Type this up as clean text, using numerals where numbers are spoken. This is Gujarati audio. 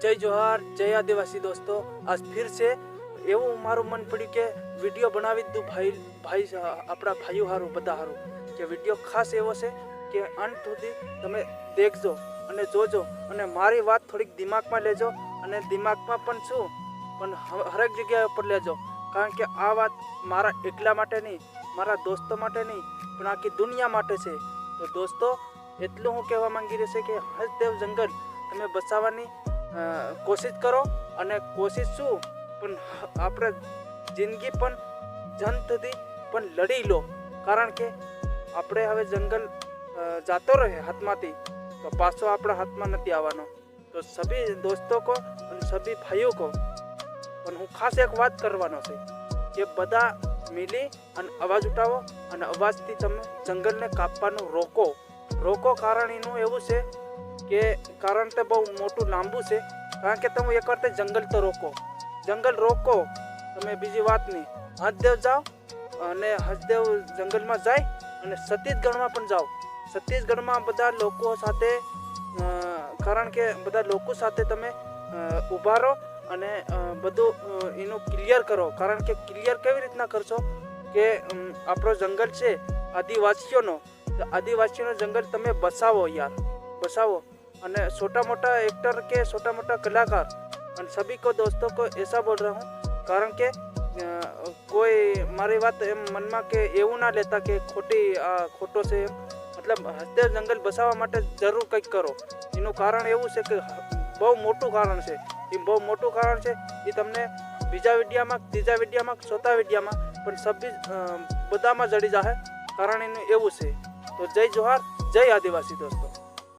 जय जोहार जय आदिवासी दोस्तों। आज फिर से એવું મારું મન પડ્યું કે વિડીયો બનાવી દઉં ભાઈ આપણા ભાઈઓ હારું બધા હારું કે વિડીયો ખાસ એવો છે કે અંત સુધી તમે દેખજો અને જોજો અને મારી વાત થોડીક દિમાગમાં લેજો અને દિમાગમાં પણ શું પણ હરેક જગ્યાએ ઉપર લેજો, કારણ કે આ વાત મારા એકલા માટે નહીં, મારા દોસ્તો માટે નહીં, પણ આખી દુનિયા માટે છે। તો દોસ્તો એટલું હું કહેવા માંગી રહ્યો છે કે હસદેવ જંગલ તમે બચાવવાની કોશિશ કરો અને કોશિશ શું પણ આપણે જિંદગી પણ જંતથી પણ લડી લો, કારણ કે આપણે હવે જંગલ જાતો રહે હાથમાંથી તો પાછો આપણા હાથમાં નથી આવવાનો। તો સભી દોસ્તો કો અને સભી ભાઈઓ કો પણ હું ખાસ એક વાત કરવાનો છે કે બધા મિલી અને અવાજ ઉઠાવો અને અવાજથી તમે જંગલને કાપવાનું રોકો। કારણ એનું એવું છે કે કારણ તો બહુ મોટું લાંબુ છે, કારણ કે તમે એક વખતે જંગલ રોકો તમે બીજી વાત નહીં। હસદેવ જાઓ અને હસદેવ જંગલમાં જાય અને છત્તીસગઢમાં પણ જાઓ। છત્તીસગઢમાં બધા લોકો સાથે કારણ કે બધા લોકો સાથે તમે ઊભા રહો અને બધું એનું ક્લિયર કરો, કારણ કે ક્લિયર કેવી રીતના કરશો કે આપણો જંગલ છે આદિવાસીઓનો, તો આદિવાસીઓનો જંગલ તમે बसाओ અને छोटा मोटा एक्टर के छोटा मोटा कलाकार और सभी को दोस्तों को ऐसा बोल रहा हूँ, कारण के कोई मारी बात मन में के એવું ના લેતા કે ખોટો છે, मतलब હસદેવ જંગલ બસાવવા માટે જરૂર કંઈક કરો। એનું કારણ એવું છે કે બહુ મોટું કારણ છે, એ તમને બીજા વિડીયામાં, ત્રીજા વિડીયામાં, ચોથા વિડીયામાં પણ સભી બધામાં જડી જાય, કારણ એનું એવું છે। તો જય જોહાર જય આદિવાસી दोस्तों।